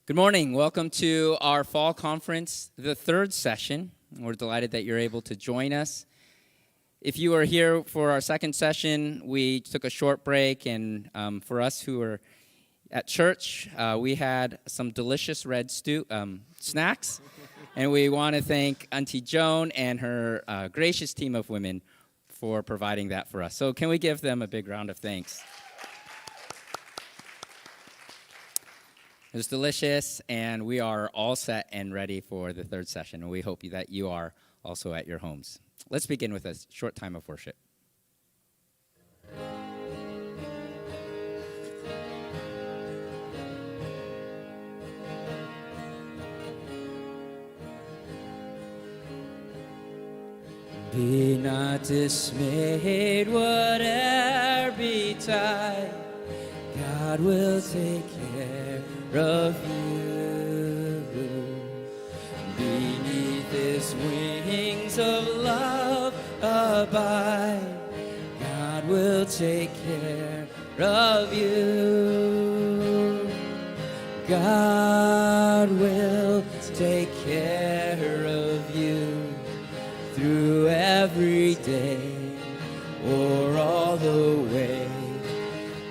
Good morning. Welcome to our fall conference, the third session. We're delighted that you're able to join us. If you are here for our second session, we took a short break, and for us who are at church, we had some delicious red stew snacks, and we want to thank Auntie Joan and her gracious team of women for providing that for us. So can we give them a big round of thanks? It was delicious, and we are all set and ready for the third session, and we hope that you are also at your homes. Let's begin with a short time of worship. Be not dismayed, whate'er betide, God will take care of you. Beneath His wings of love abide, God will take care of you. God will take care of you through every day or all the way.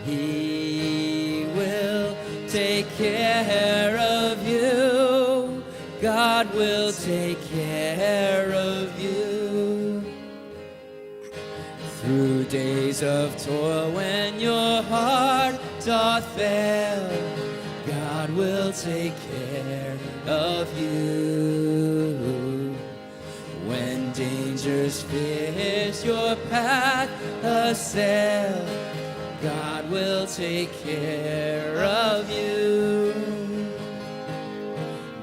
He will take care of you. God will take care of you. Through days of toil when your heart doth fail, God will take care of you. When dangers fierce your path assail, God will take care of you.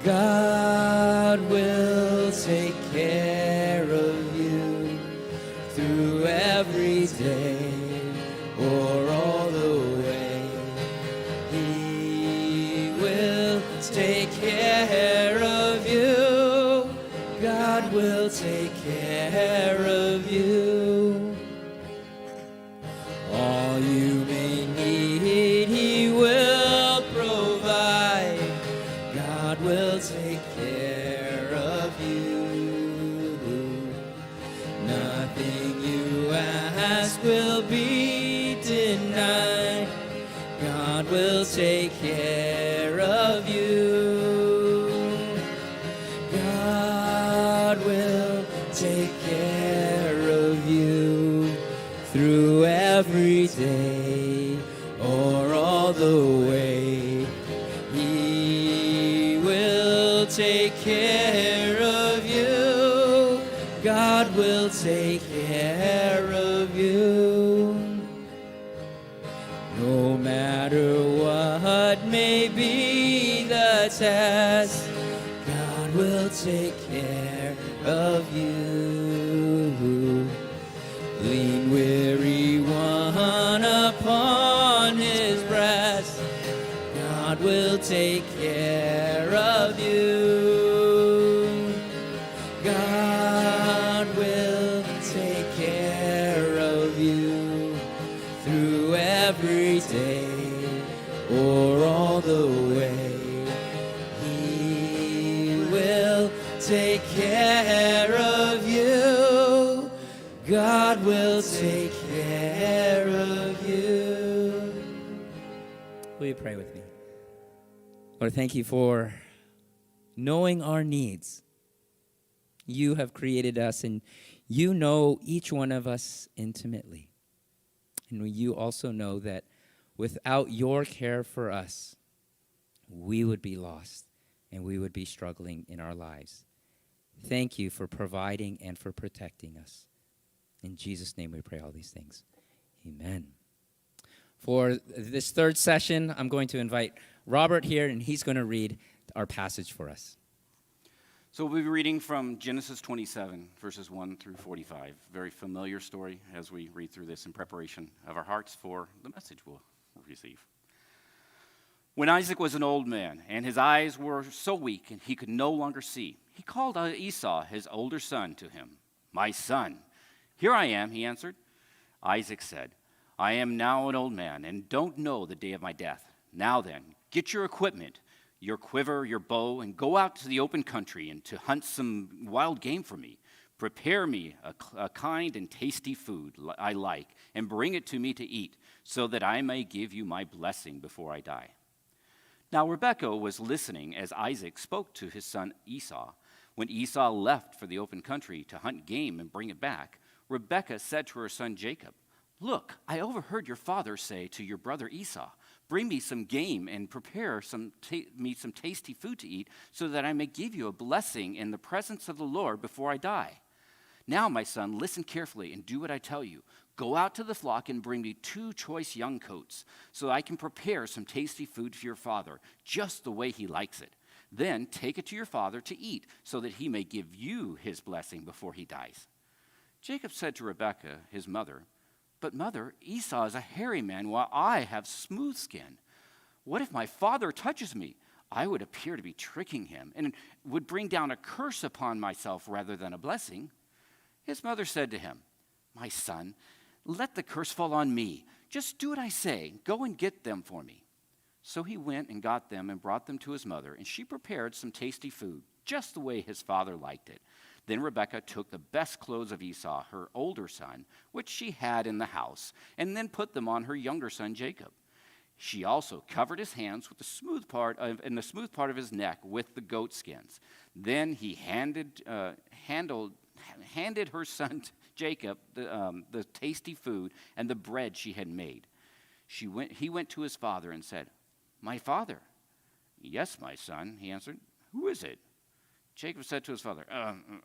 God will take care of you through every day or all the way. He will take care of you. God will take care of you. All you may need, He will provide. God will take care of you. Nothing you ask will be denied. God will take care of you. God will take care of you through every day or all the way. He will take care of you. God will take care of you. No matter what may be the test, God will take care of you. Lean weary one upon His breast, God will take care of you. God will take care of you through every day or all the way. He will take care of you. God will take care of you. Will you pray with me? Lord, thank you for knowing our needs. You have created us, and you know each one of us intimately. And you also know that without your care for us, we would be lost and we would be struggling in our lives. Thank you for providing and for protecting us. In Jesus' name we pray all these things. Amen. For this third session, I'm going to invite Robert here, and he's going to read our passage for us. So we'll be reading from Genesis 27, verses 1 through 45. Very familiar story as we read through this in preparation of our hearts for the message we'll receive. When Isaac was an old man, and his eyes were so weak and he could no longer see, he called Esau, his older son, to him. "My son." "Here I am," he answered. Isaac said, "I am now an old man and don't know the day of my death. Now then, get your equipment, your quiver, your bow, and go out to the open country and to hunt some wild game for me. Prepare me a kind and tasty food I like, and bring it to me to eat, so that I may give you my blessing before I die." Now Rebekah was listening as Isaac spoke to his son Esau. When Esau left for the open country to hunt game and bring it back, Rebekah said to her son Jacob, "Look, I overheard your father say to your brother Esau, 'Bring me some game and prepare me some tasty food to eat, so that I may give you a blessing in the presence of the Lord before I die.' Now, my son, listen carefully and do what I tell you. Go out to the flock and bring me 2 choice young goats, so I can prepare some tasty food for your father, just the way he likes it. Then take it to your father to eat, so that he may give you his blessing before he dies." Jacob said to Rebekah, his mother, "But mother, Esau is a hairy man, while I have smooth skin. What if my father touches me? I would appear to be tricking him, and would bring down a curse upon myself rather than a blessing." His mother said to him, "My son, let the curse fall on me. Just do what I say. Go and get them for me." So he went and got them and brought them to his mother, and she prepared some tasty food, just the way his father liked it. Then Rebekah took the best clothes of Esau, her older son, which she had in the house, and then put them on her younger son Jacob. She also covered his hands with the smooth part of his neck with the goat skins. Then he handed her son Jacob the tasty food and the bread she had made. He went to his father and said, "My father." "Yes, my son," he answered. "Who is it?" Jacob said to his father,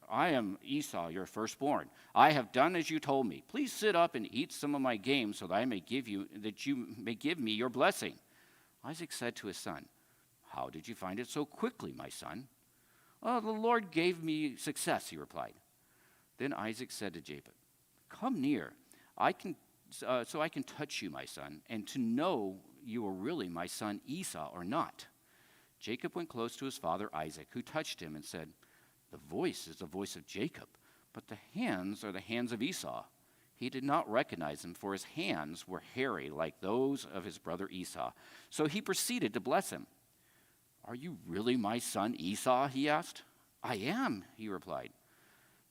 "I am Esau, your firstborn. I have done as you told me. Please sit up and eat some of my game, so that you may give me your blessing." Isaac said to his son, "How did you find it so quickly, my son?" "The Lord gave me success," he replied. Then Isaac said to Jacob, "Come near, so I can touch you, my son, and to know you are really my son Esau or not." Jacob went close to his father Isaac, who touched him and said, "The voice is the voice of Jacob, but the hands are the hands of Esau." He did not recognize him, for his hands were hairy like those of his brother Esau. So he proceeded to bless him. "Are you really my son Esau?" he asked. "I am," he replied.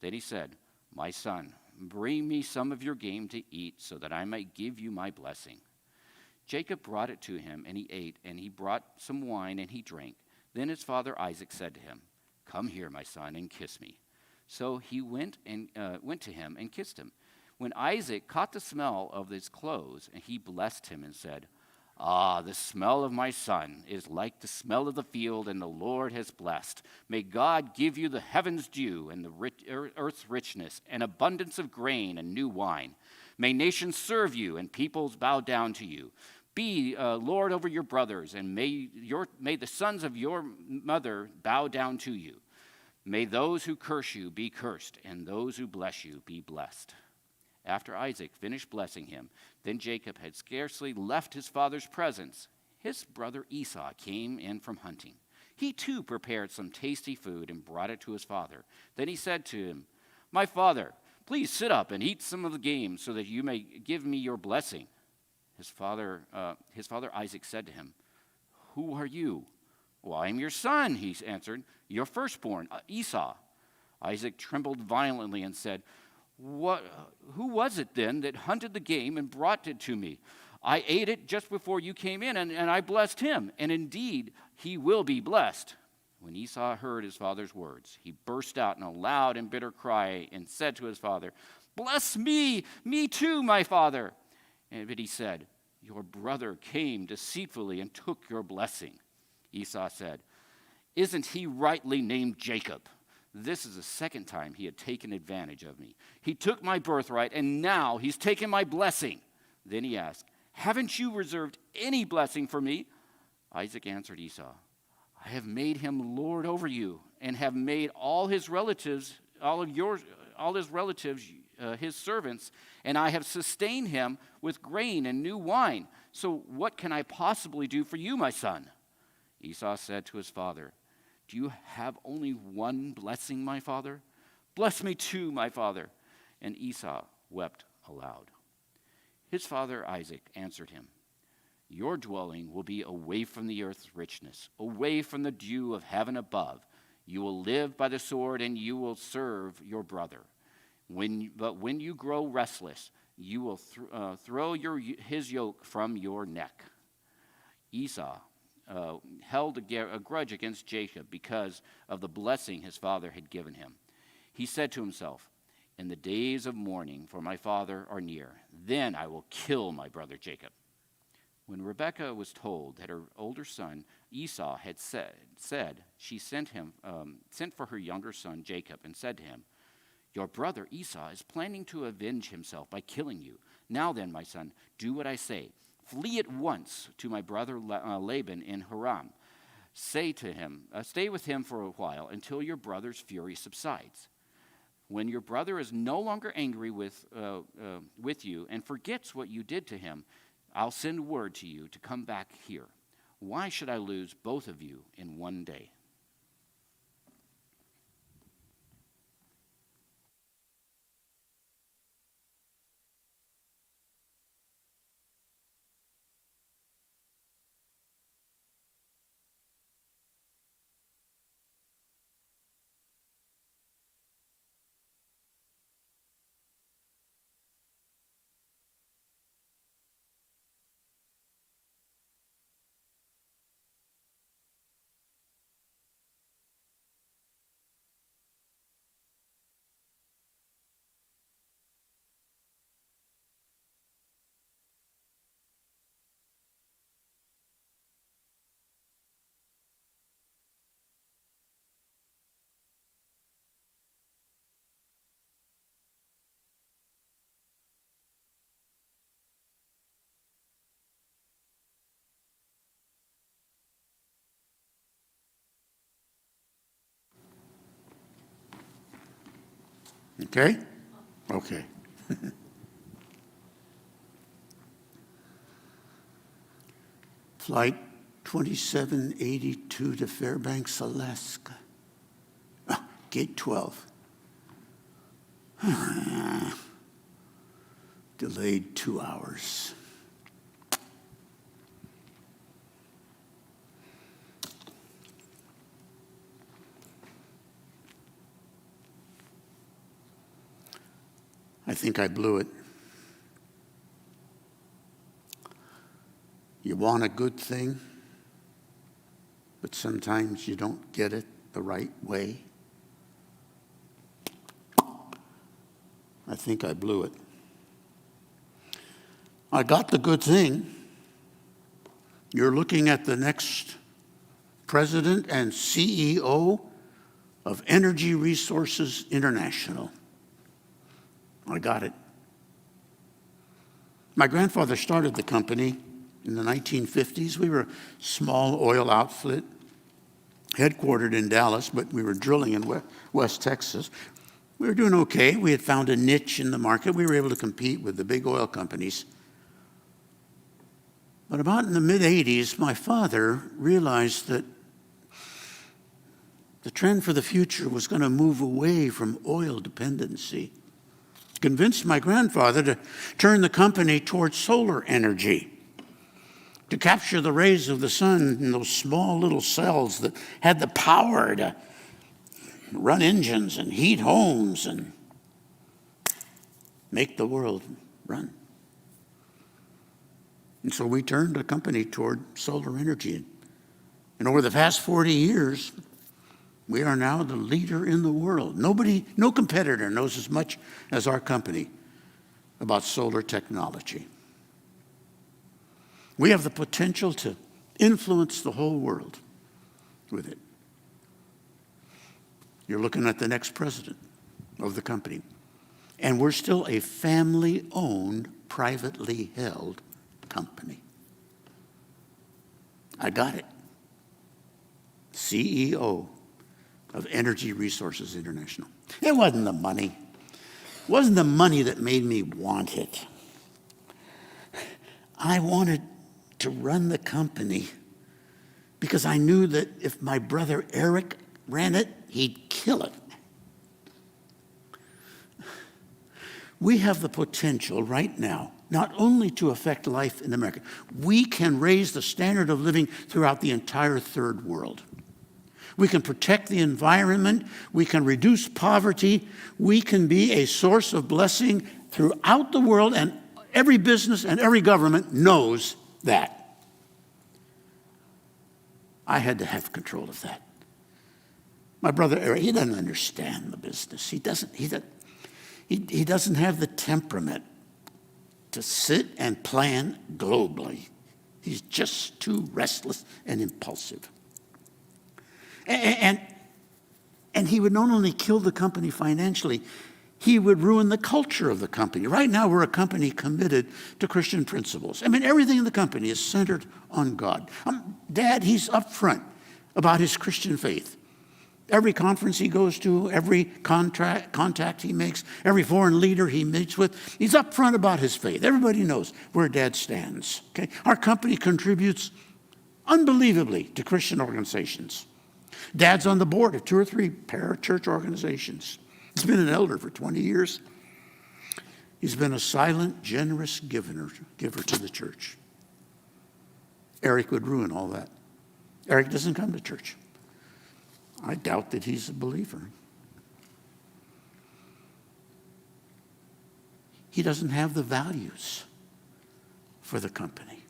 Then he said, "My son, bring me some of your game to eat, so that I might give you my blessing." Jacob brought it to him, and he ate, and he brought some wine, and he drank. Then his father Isaac said to him, "Come here, my son, and kiss me." So he went to him and kissed him. When Isaac caught the smell of his clothes, and he blessed him and said, "The smell of my son is like the smell of the field, and the Lord has blessed. May God give you the heaven's dew and the earth's richness, and abundance of grain and new wine. May nations serve you, and peoples bow down to you. Be Lord over your brothers, and may the sons of your mother bow down to you. May those who curse you be cursed, and those who bless you be blessed." After Isaac finished blessing him, then Jacob had scarcely left his father's presence. His brother Esau came in from hunting. He too prepared some tasty food and brought it to his father. Then he said to him, "My father, please sit up and eat some of the game, so that you may give me your blessing." His father Isaac said to him, "Who are you?" "Well, I am your son," he answered, "your firstborn, Esau." Isaac trembled violently and said, "Who was it then that hunted the game and brought it to me? I ate it just before you came in, and I blessed him, and indeed he will be blessed." When Esau heard his father's words, he burst out in a loud and bitter cry and said to his father, "Bless me too, my father." But he said, "Your brother came deceitfully and took your blessing." Esau said, "Isn't he rightly named Jacob? This is the second time he had taken advantage of me. He took my birthright, and now he's taken my blessing." Then he asked, "Haven't you reserved any blessing for me?" Isaac answered Esau, "I have made him lord over you, and have made all his relatives his servants, and I have sustained him with grain and new wine. So what can I possibly do for you, my son?" Esau said to his father, "Do you have only one blessing, my father? Bless me too, my father." And Esau wept aloud. His father Isaac answered him, Your dwelling will be away from the earth's richness, away from the dew of heaven above. You will live by the sword, and you will serve your brother. But when you grow restless, you will throw his yoke from your neck." Esau held a grudge against Jacob because of the blessing his father had given him. He said to himself, "In the days of mourning for my father are near. Then I will kill my brother Jacob." When Rebekah was told that her older son Esau had said, she sent for her younger son Jacob and said to him, "Your brother Esau is planning to avenge himself by killing you. Now then, my son, do what I say. Flee at once to my brother Laban in Haran. Say to him, stay with him for a while until your brother's fury subsides. When your brother is no longer angry with you and forgets what you did to him, I'll send word to you to come back here. Why should I lose both of you in one day?" Okay? Okay. Flight 2782 to Fairbanks, Alaska. Gate 12. Delayed 2 hours. I think I blew it. You want a good thing, but sometimes you don't get it the right way. I think I blew it. I got the good thing. You're looking at the next president and CEO of Energy Resources International. I got it. My grandfather started the company in the 1950s. We were a small oil outfit, headquartered in Dallas, but we were drilling in West Texas. We were doing okay. We had found a niche in the market. We were able to compete with the big oil companies. But about in the mid-'80s, my father realized that the trend for the future was going to move away from oil dependency. Convinced my grandfather to turn the company towards solar energy, to capture the rays of the sun in those small little cells that had the power to run engines and heat homes and make the world run. And so we turned the company toward solar energy. And over the past 40 years, we are now the leader in the world. No competitor knows as much as our company about solar technology. We have the potential to influence the whole world with it. You're looking at the next president of the company. And we're still a family-owned, privately held company. I got it. CEO of Energy Resources International. It wasn't the money. It wasn't the money that made me want it. I wanted to run the company because I knew that if my brother Eric ran it, he'd kill it. We have the potential right now not only to affect life in America, we can raise the standard of living throughout the entire third world. We can protect the environment. We can reduce poverty. We can be a source of blessing throughout the world, and every business and every government knows that. I had to have control of that. My brother Eric, he doesn't understand the business. He doesn't have the temperament to sit and plan globally. He's just too restless and impulsive. And he would not only kill the company financially, he would ruin the culture of the company. Right now, we're a company committed to Christian principles. I mean, everything in the company is centered on God. Dad, he's upfront about his Christian faith. Every conference he goes to, every contact he makes, every foreign leader he meets with, he's upfront about his faith. Everybody knows where Dad stands. Okay? Our company contributes unbelievably to Christian organizations. Dad's on the board of 2 or 3 parachurch organizations. He's been an elder for 20 years. He's been a silent, generous giver to the church. Eric would ruin all that. Eric doesn't come to church. I doubt that he's a believer. He doesn't have the values for the company.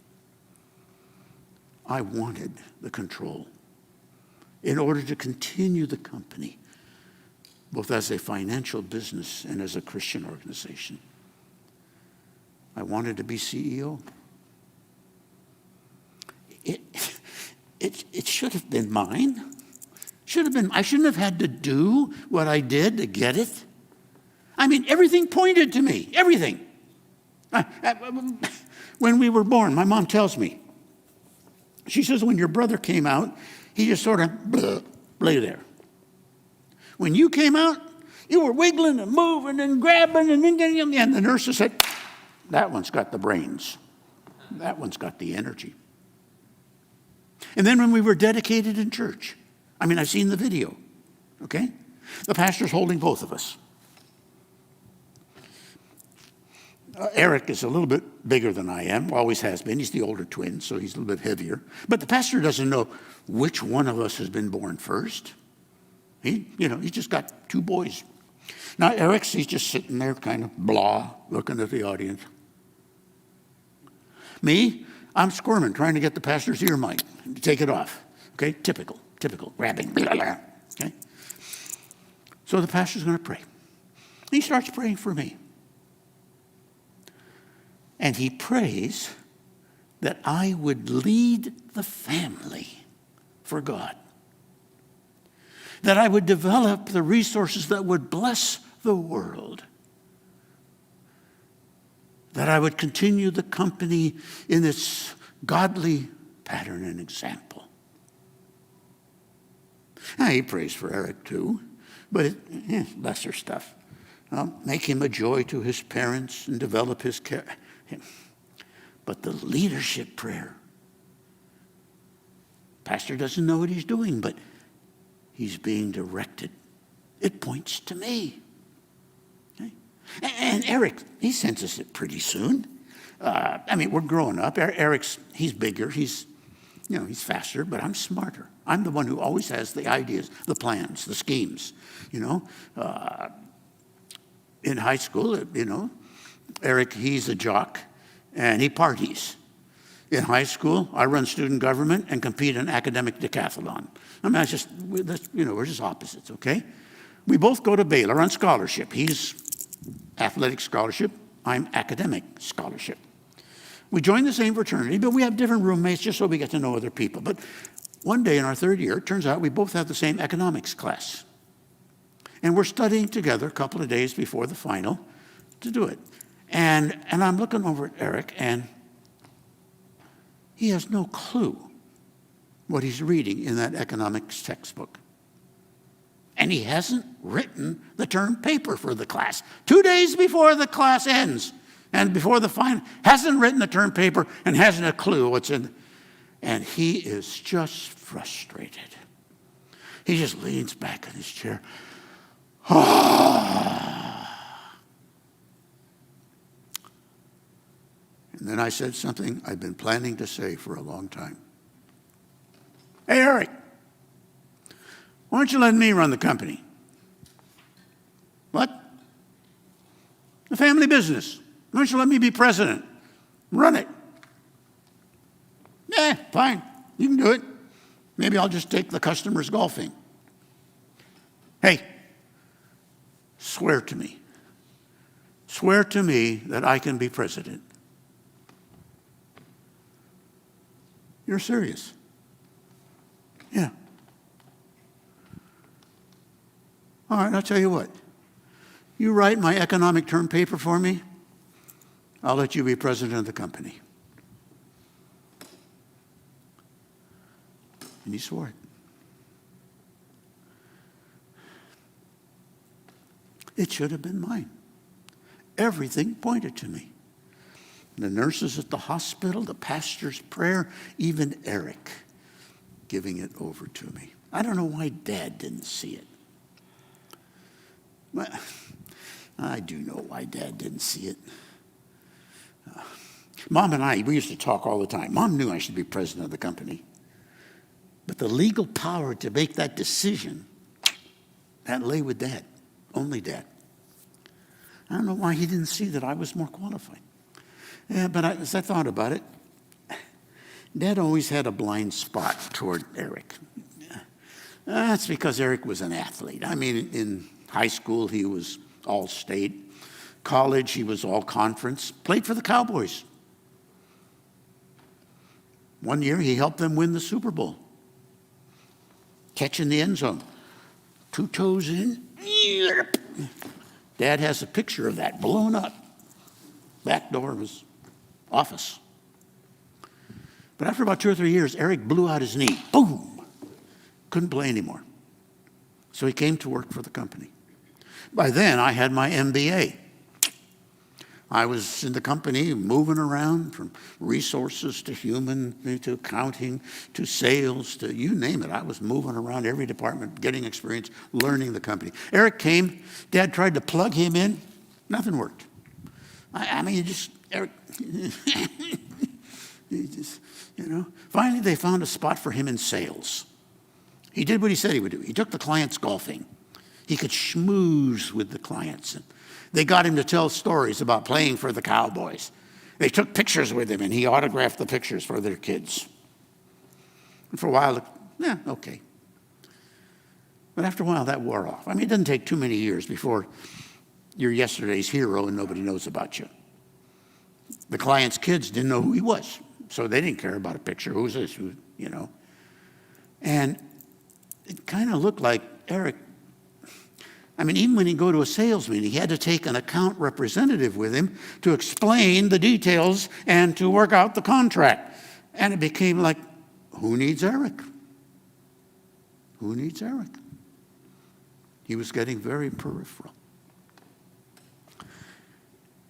I wanted the control in order to continue the company, both as a financial business and as a Christian organization. I wanted to be CEO. It should have been mine. I shouldn't have had to do what I did to get it. I mean, everything pointed to me, everything. When we were born, my mom tells me, she says, when your brother came out, he just sort of lay there. When you came out, you were wiggling and moving and grabbing, and the nurses said, that one's got the brains. That one's got the energy. And then when we were dedicated in church, I mean, I've seen the video, okay? The pastor's holding both of us. Eric is a little bit bigger than I am, always has been. He's the older twin, so he's a little bit heavier. But the pastor doesn't know which one of us has been born first. He's just got 2 boys. Now, he's just sitting there kind of blah, looking at the audience. Me, I'm squirming, trying to get the pastor's ear mic to take it off. Okay, typical, grabbing, blah, blah, okay? So the pastor's going to pray. He starts praying for me. And he prays that I would lead the family for God. That I would develop the resources that would bless the world. That I would continue the company in its godly pattern and example. Now, he prays for Eric too, but lesser stuff. Make him a joy to his parents and develop his care. But the leadership prayer, pastor doesn't know what he's doing, but he's being directed. It points to me. Okay? And Eric, he senses it pretty soon. We're growing up. He's bigger. He's faster, but I'm smarter. I'm the one who always has the ideas, the plans, the schemes. In high school, Eric, he's a jock, and he parties. In high school, I run student government and compete in academic decathlon. We're just opposites, okay? We both go to Baylor on scholarship. He's athletic scholarship. I'm academic scholarship. We join the same fraternity, but we have different roommates just so we get to know other people. But one day in our 3rd year, it turns out we both have the same economics class. And we're studying together a couple of days before the final to do it. And I'm looking over at Eric, and he has no clue what he's reading in that economics textbook. And he hasn't written the term paper for the class. 2 days before the class ends and before the final, hasn't written the term paper and hasn't a clue what's in. And he is just frustrated. He just leans back in his chair. And then I said something I've been planning to say for a long time. Hey, Eric, why don't you let me run the company? What? The family business. Why don't you let me be president? Run it. Yeah, fine. You can do it. Maybe I'll just take the customers golfing. Hey, swear to me. Swear to me that I can be president. You're serious? Yeah. All right, I'll tell you what. You write my economic term paper for me, I'll let you be president of the company. And he swore it. It should have been mine. Everything pointed to me. The nurses at the hospital, the pastor's prayer, even Eric giving it over to me. I don't know why Dad didn't see it. Well, I do know why Dad didn't see it. Mom and I, we used to talk all the time. Mom knew I should be president of the company. But the legal power to make that decision, that lay with Dad, only Dad. I don't know why he didn't see that I was more qualified. Yeah, but as I thought about it, Dad always had a blind spot toward Eric. That's because Eric was an athlete. I mean, in high school, he was all-state. College, he was all-conference. Played for the Cowboys. One year, he helped them win the Super Bowl. Catch in the end zone. 2 toes in. Dad has a picture of that blown up. Back door of his office. But after about 2 or 3 years, Eric blew out his knee. Boom! Couldn't play anymore. So he came to work for the company. By then, I had my MBA. I was in the company moving around from resources to human to accounting to sales to you name it. I was moving around every department, getting experience, learning the company. Eric came. Dad tried to plug him in. Nothing worked. I mean, Eric, he just, Finally, they found a spot for him in sales. He did what he said he would do. He took the clients golfing. He could schmooze with the clients. And they got him to tell stories about playing for the Cowboys. They took pictures with him, and he autographed the pictures for their kids. And for a while, okay. But after a while, that wore off. I mean, it doesn't take too many years before you're yesterday's hero and nobody knows about you. The client's kids didn't know who he was, so they didn't care about a picture. Who's this? And it kind of looked like Eric. I mean, even when he'd go to a sales meeting, he had to take an account representative with him to explain the details and to work out the contract. And it became like, who needs Eric? Who needs Eric? He was getting very peripheral.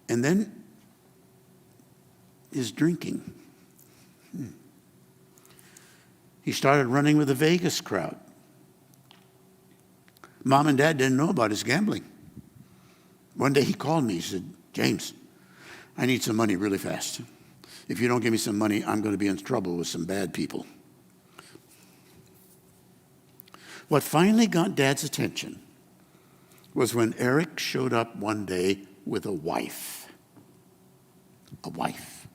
And then his drinking. He started running with the Vegas crowd. Mom and Dad didn't know about his gambling. One day he called me. He said, James, I need some money really fast. If you don't give me some money, I'm going to be in trouble with some bad people. What finally got Dad's attention was when Eric showed up one day with a wife. A wife.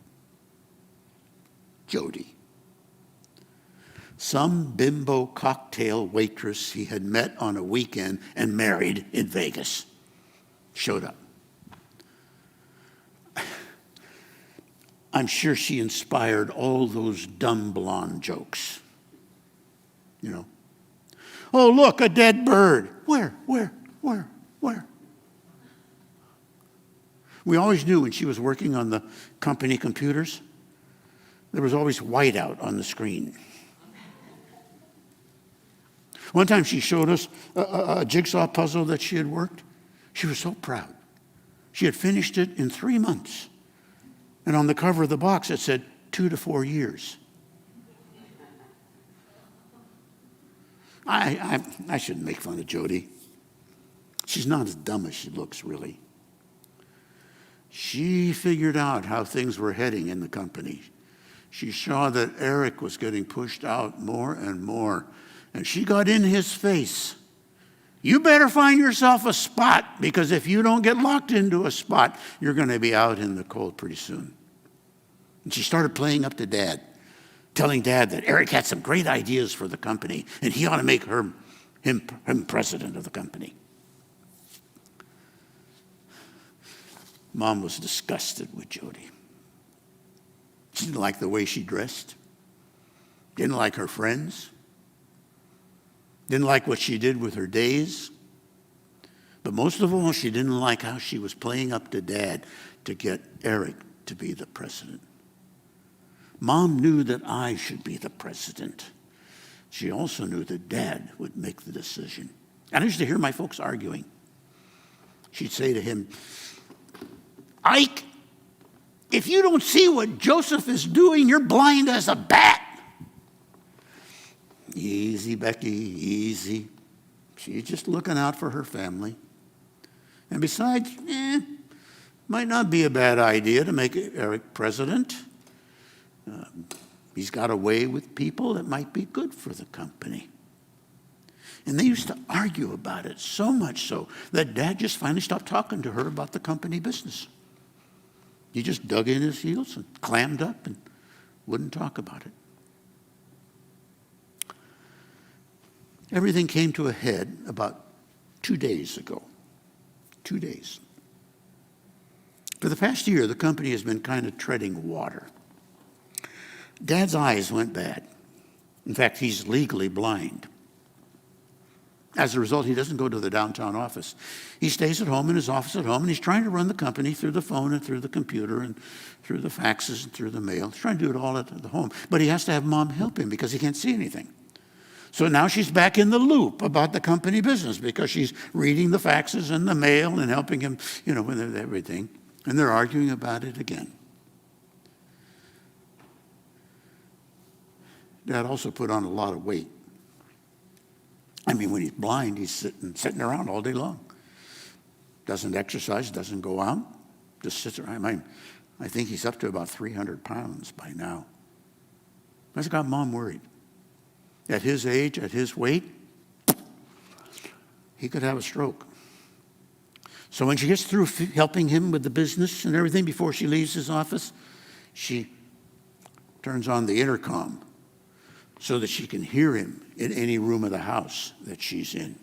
Jody. Some bimbo cocktail waitress he had met on a weekend and married in Vegas showed up. I'm sure she inspired all those dumb blonde jokes. Oh, look, a dead bird. Where? We always knew when she was working on the company computers, there was always whiteout on the screen. One time she showed us a jigsaw puzzle that she had worked. She was so proud. She had finished it in 3 months. And on the cover of the box it said 2 to 4 years. I shouldn't make fun of Jody. She's not as dumb as she looks, really. She figured out how things were heading in the company. She saw that Eric was getting pushed out more and more, and she got in his face. You better find yourself a spot, because if you don't get locked into a spot, you're going to be out in the cold pretty soon. And she started playing up to Dad, telling Dad that Eric had some great ideas for the company, and he ought to make him president of the company. Mom was disgusted with Jody. She didn't like the way she dressed, didn't like her friends, didn't like what she did with her days. But most of all, she didn't like how she was playing up to Dad to get Eric to be the president. Mom knew that I should be the president. She also knew that Dad would make the decision. And I used to hear my folks arguing. She'd say to him, Ike, if you don't see what Joseph is doing, you're blind as a bat. Easy, Becky, easy. She's just looking out for her family. And besides, might not be a bad idea to make Eric president. He's got a way with people that might be good for the company. And they used to argue about it, so much so that Dad just finally stopped talking to her about the company business. He just dug in his heels and clammed up and wouldn't talk about it. Everything came to a head about 2 days ago. 2 days. For the past year, the company has been kind of treading water. Dad's eyes went bad. In fact, he's legally blind. As a result, he doesn't go to the downtown office. He stays at home in his office at home, and he's trying to run the company through the phone and through the computer and through the faxes and through the mail. He's trying to do it all at the home. But he has to have Mom help him because he can't see anything. So now she's back in the loop about the company business because she's reading the faxes and the mail and helping him, with everything. And they're arguing about it again. Dad also put on a lot of weight. I mean, when he's blind, he's sitting around all day long. Doesn't exercise, doesn't go out, just sits around. I think he's up to about 300 pounds by now. That's got Mom worried. At his age, at his weight, he could have a stroke. So when she gets through helping him with the business and everything before she leaves his office, she turns on the intercom so that she can hear him in any room of the house that she's in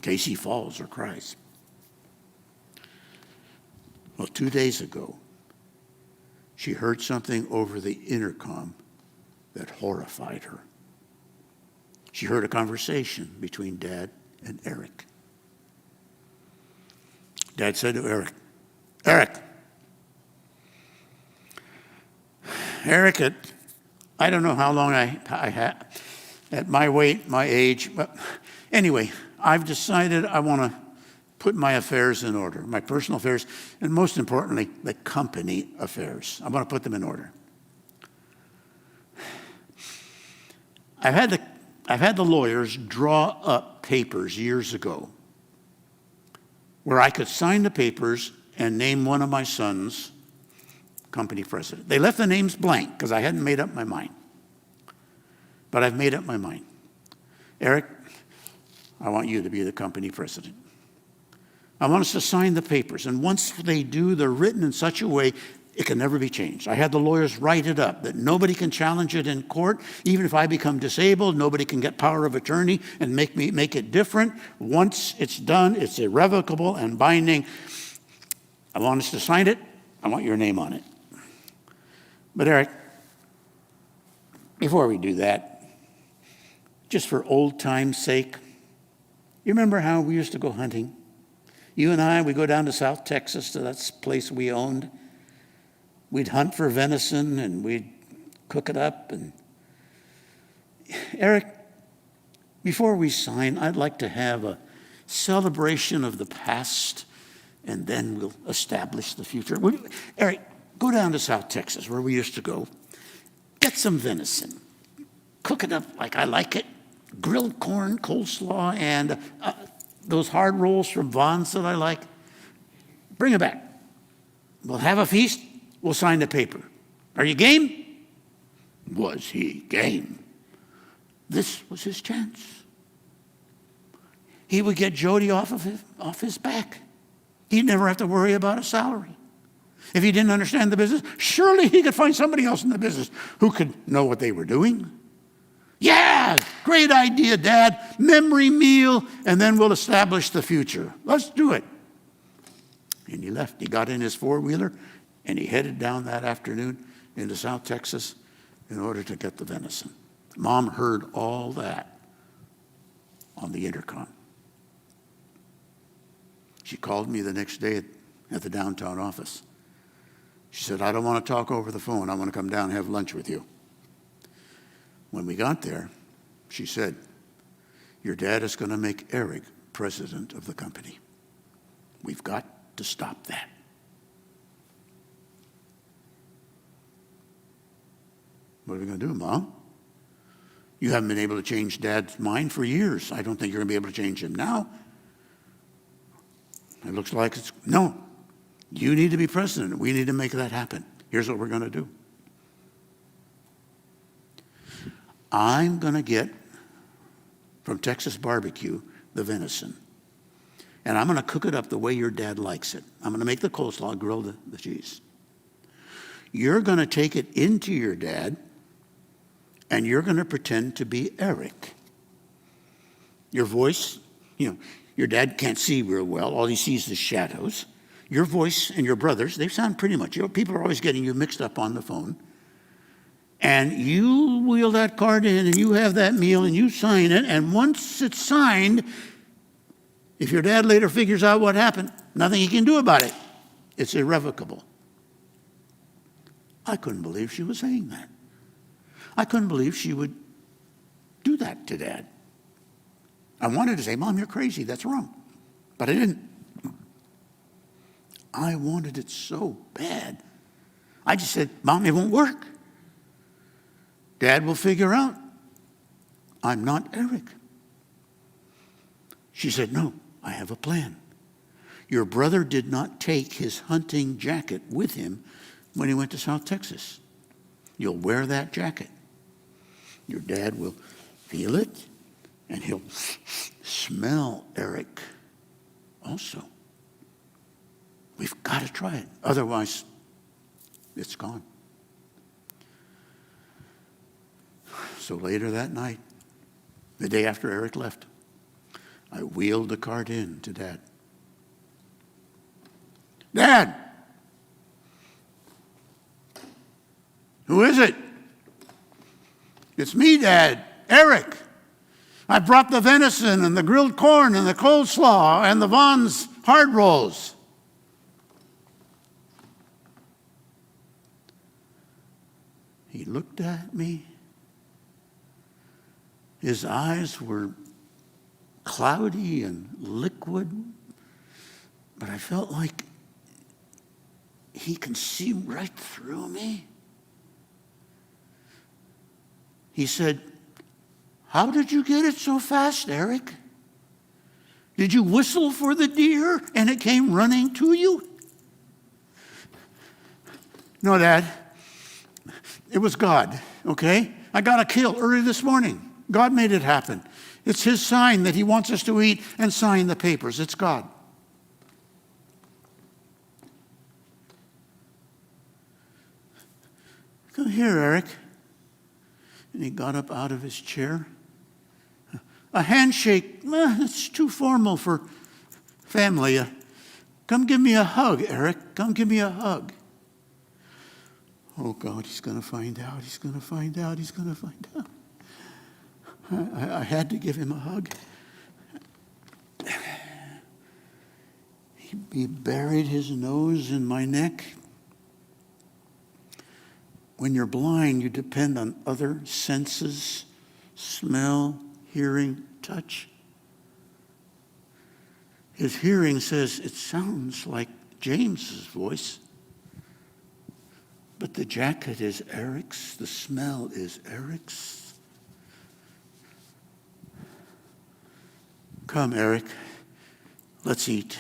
case he falls or cries. Well, 2 days ago, she heard something over the intercom that horrified her. She heard a conversation between Dad and Eric. Dad said to Eric, I don't know how long I had at my weight, my age, but anyway, I've decided I want to put my affairs in order, my personal affairs, and most importantly, the company affairs. I want to put them in order. I've had the lawyers draw up papers years ago where I could sign the papers and name one of my sons company president. They left the names blank because I hadn't made up my mind. But I've made up my mind. Eric, I want you to be the company president. I want us to sign the papers. And once they do, they're written in such a way it can never be changed. I had the lawyers write it up that nobody can challenge it in court. Even if I become disabled, nobody can get power of attorney and make it different. Once it's done, it's irrevocable and binding. I want us to sign it. I want your name on it. But Eric, before we do that, just for old time's sake, you remember how we used to go hunting? You and I, we go down to South Texas to that place we owned. We'd hunt for venison and we'd cook it up. And Eric, before we sign, I'd like to have a celebration of the past, and then we'll establish the future. Eric, go down to South Texas where we used to go. Get some venison. Cook it up like I like it. Grilled corn, coleslaw, and those hard rolls from Vaughn's that I like. Bring it back. We'll have a feast. We'll sign the paper. Are you game? Was he game? This was his chance. He would get Jody off his back. He'd never have to worry about a salary. If he didn't understand the business, surely he could find somebody else in the business who could know what they were doing. Yeah, great idea, Dad. Memory meal, and then we'll establish the future. Let's do it. And he left. He got in his four-wheeler, and he headed down that afternoon into South Texas in order to get the venison. Mom heard all that on the intercom. She called me the next day at the downtown office. She said, I don't want to talk over the phone. I want to come down and have lunch with you. When we got there, she said, your dad is going to make Eric president of the company. We've got to stop that. What are we going to do, Mom? You haven't been able to change Dad's mind for years. I don't think you're going to be able to change him now. It looks like no. You need to be president. We need to make that happen. Here's what we're going to do. I'm going to get from Texas Barbecue the venison. And I'm going to cook it up the way your dad likes it. I'm going to make the coleslaw, grill the cheese. You're going to take it into your dad, and you're going to pretend to be Eric. Your voice, your dad can't see real well. All he sees is shadows. Your voice and your brother's, they sound pretty much, people are always getting you mixed up on the phone. And you wheel that card in, and you have that meal, and you sign it, and once it's signed, if your dad later figures out what happened, nothing he can do about it. It's irrevocable. I couldn't believe she was saying that. I couldn't believe she would do that to Dad. I wanted to say, Mom, you're crazy. That's wrong. But I didn't. I wanted it so bad. I just said, Mom, it won't work. Dad will figure out I'm not Eric. She said, no, I have a plan. Your brother did not take his hunting jacket with him when he went to South Texas. You'll wear that jacket. Your dad will feel it, and he'll smell Eric also. We've got to try it. Otherwise, it's gone. So later that night, the day after Eric left, I wheeled the cart in to Dad. Dad! Who is it? It's me, Dad. Eric. I brought the venison and the grilled corn and the coleslaw and the Vaughn's hard rolls. He looked at me. His eyes were cloudy and liquid, but I felt like he can see right through me. He said, how did you get it so fast, Eric? Did you whistle for the deer and it came running to you? No, Dad. It was God, okay? I got a kill early this morning. God made it happen. It's his sign that he wants us to eat and sign the papers. It's God. Come here, Eric. And he got up out of his chair. A handshake, it's too formal for family. Come give me a hug, Eric. Come give me a hug. Oh, God, he's going to find out. He's going to find out. He's going to find out. I had to give him a hug. He buried his nose in my neck. When you're blind, you depend on other senses, smell, hearing, touch. His hearing says it sounds like James's voice. But the jacket is Eric's, the smell is Eric's. Come, Eric, let's eat.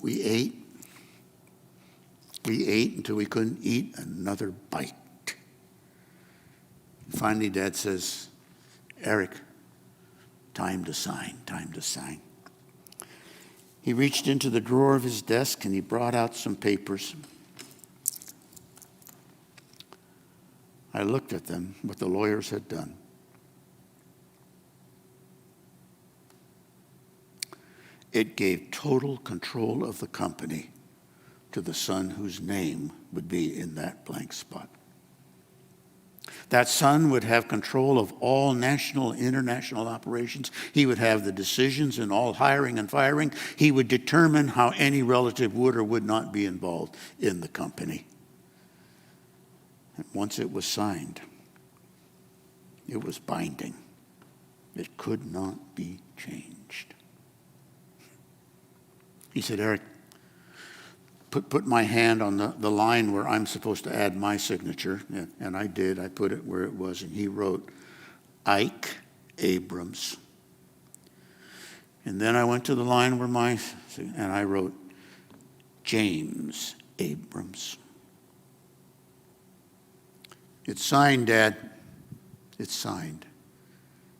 We ate. We ate until we couldn't eat another bite. Finally, Dad says, Eric, time to sign, time to sign. He reached into the drawer of his desk and he brought out some papers. I looked at them, what the lawyers had done. It gave total control of the company to the son whose name would be in that blank spot. That son would have control of all national and international operations. He would have the decisions in all hiring and firing. He would determine how any relative would or would not be involved in the company. And once it was signed, it was binding. It could not be changed. He said, Eric, put my hand on the line where I'm supposed to add my signature. And I did. I put it where it was. And he wrote, Ike Abrams. And then I went to the line where and I wrote, James Abrams. It's signed, Dad. It's signed.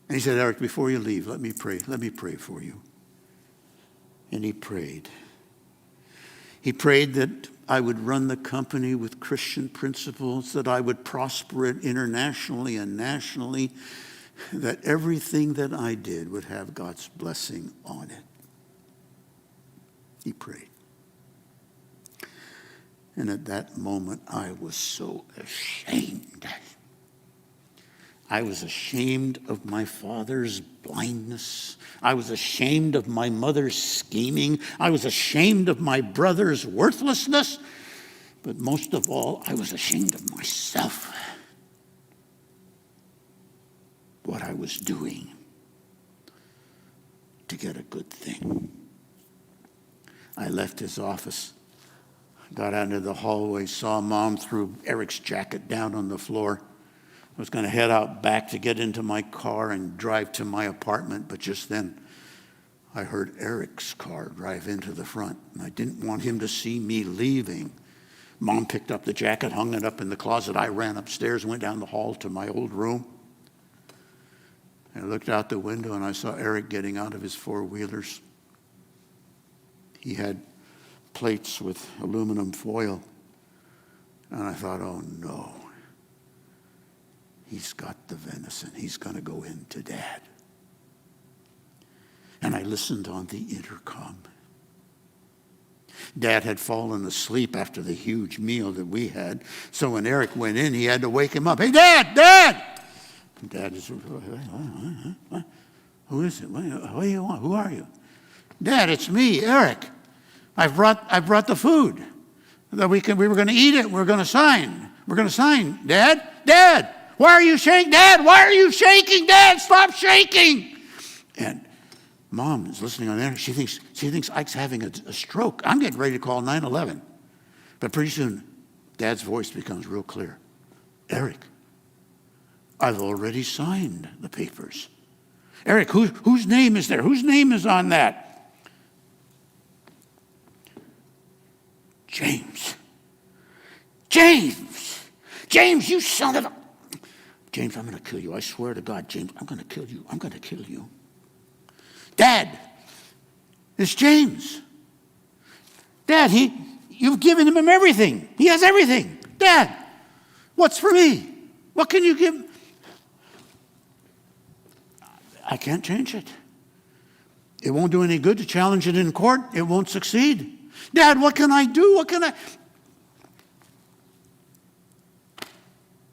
And he said, Eric, before you leave, let me pray. Let me pray for you. And he prayed. He prayed that I would run the company with Christian principles, that I would prosper it internationally and nationally, that everything that I did would have God's blessing on it. He prayed. And at that moment, I was so ashamed. I was ashamed of my father's blindness. I was ashamed of my mother's scheming. I was ashamed of my brother's worthlessness. But most of all, I was ashamed of myself. What I was doing to get a good thing. I left his office, got out into the hallway, saw Mom threw Eric's jacket down on the floor. I was going to head out back to get into my car and drive to my apartment, but just then I heard Eric's car drive into the front, and I didn't want him to see me leaving. Mom picked up the jacket, hung it up in the closet. I ran upstairs, went down the hall to my old room. I looked out the window, and I saw Eric getting out of his four-wheelers. He had plates with aluminum foil, and I thought, oh no. He's got the venison. He's going to go in to Dad. And I listened on the intercom. Dad had fallen asleep after the huge meal that we had. So when Eric went in, he had to wake him up. Hey, Dad! Dad! And Dad is, who is it? What do you want? Who are you? Dad, it's me, Eric. I brought the food. That we were going to eat it. We're going to sign. We're going to sign. Dad? Dad! Why are you shaking? Dad, why are you shaking? Dad, stop shaking. And Mom is listening on there. She thinks Ike's having a stroke. I'm getting ready to call 911. But pretty soon, Dad's voice becomes real clear. Eric, I've already signed the papers. Eric, whose name is there? Whose name is on that? James. James, you son of a... James, I'm going to kill you. I swear to God, James, I'm going to kill you. I'm going to kill you. Dad, it's James. Dad, you've given him everything. He has everything. Dad, what's for me? What can you give? I can't change it. It won't do any good to challenge it in court. It won't succeed. Dad, what can I do? What can I...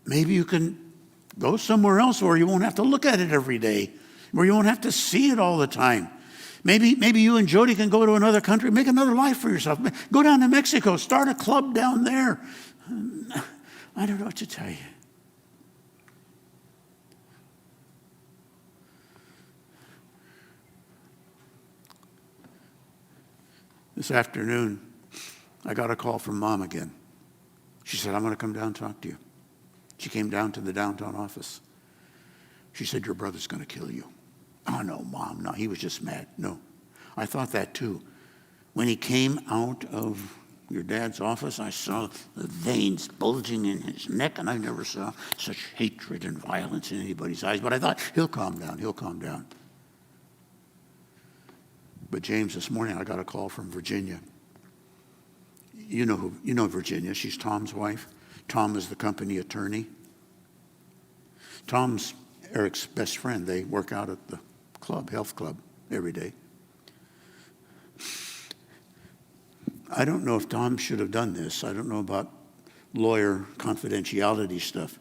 Maybe you can go somewhere else where you won't have to look at it every day, where you won't have to see it all the time. Maybe you and Jody can go to another country, make another life for yourself. Go down to Mexico, start a club down there. I don't know what to tell you. This afternoon, I got a call from Mom again. She said, I'm going to come down and talk to you. She came down to the downtown office. She said, your brother's going to kill you. Oh, no, Mom, no, he was just mad. No, I thought that too. When he came out of your dad's office, I saw the veins bulging in his neck, and I never saw such hatred and violence in anybody's eyes. But I thought, he'll calm down, he'll calm down. But James, this morning I got a call from Virginia. You know Virginia. She's Tom's wife. Tom is the company attorney. Tom's Eric's best friend. They work out at the club, health club, every day. I don't know if Tom should have done this. I don't know about lawyer confidentiality stuff.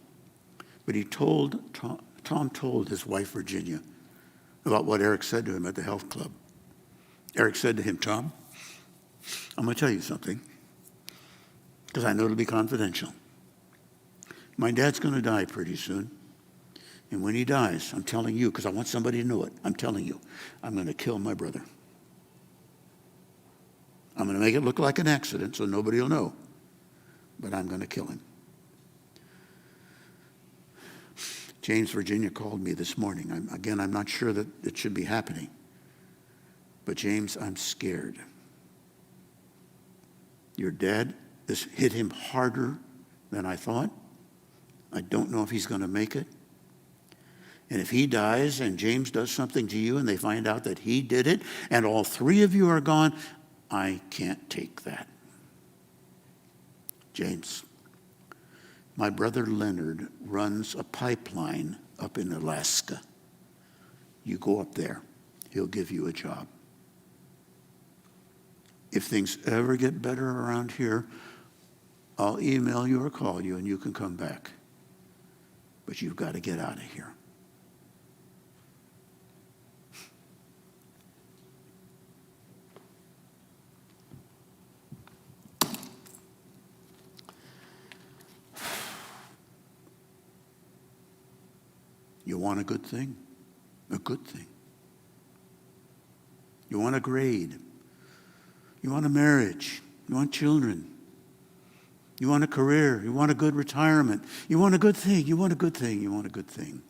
But Tom told his wife, Virginia, about what Eric said to him at the health club. Eric said to him, Tom, I'm going to tell you something, because I know it'll be confidential. My dad's going to die pretty soon. And when he dies, I'm telling you, because I want somebody to know it, I'm telling you, I'm going to kill my brother. I'm going to make it look like an accident so nobody will know, but I'm going to kill him. James, Virginia called me this morning. I'm not sure that it should be happening. But James, I'm scared. Your dad, this hit him harder than I thought. I don't know if he's going to make it. And if he dies and James does something to you and they find out that he did it and all three of you are gone, I can't take that. James, my brother Leonard runs a pipeline up in Alaska. You go up there, he'll give you a job. If things ever get better around here, I'll email you or call you and you can come back. But you've got to get out of here. You want a good thing? A good thing. You want a grade. You want a marriage. You want children. You want a career. You want a good retirement. You want a good thing. You want a good thing. You want a good thing.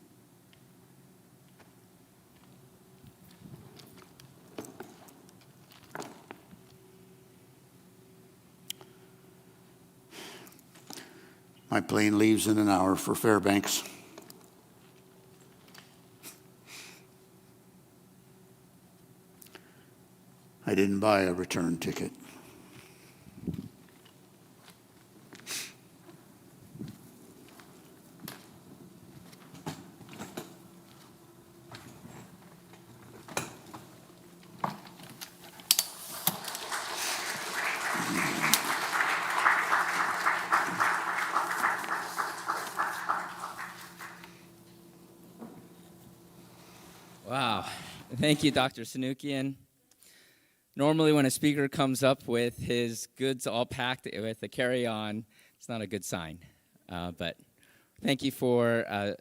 My plane leaves in an hour for Fairbanks. I didn't buy a return ticket. Wow. Thank you, Dr. Sunukjian. Normally when a speaker comes up with his goods all packed with a carry-on, it's not a good sign. But thank you for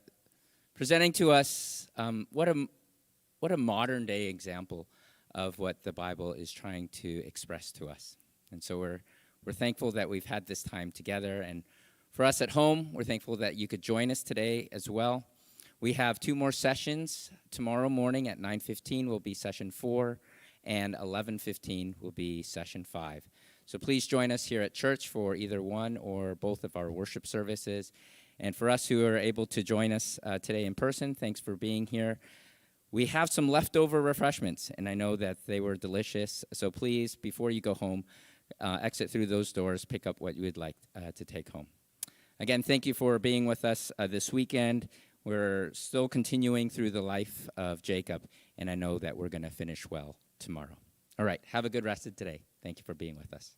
presenting to us what a modern-day example of what the Bible is trying to express to us. And so we're thankful that we've had this time together. And for us at home, we're thankful that you could join us today as well. We have 2 more sessions. Tomorrow morning at 9:15 will be session 4, and 11:15 will be session 5. So please join us here at church for either one or both of our worship services. And for us who are able to join us today in person, thanks for being here. We have some leftover refreshments, and I know that they were delicious. So please, before you go home, exit through those doors, pick up what you would like to take home. Again, thank you for being with us this weekend. We're still continuing through the life of Jacob, and I know that we're going to finish well tomorrow. All right, have a good rest of today. Thank you for being with us.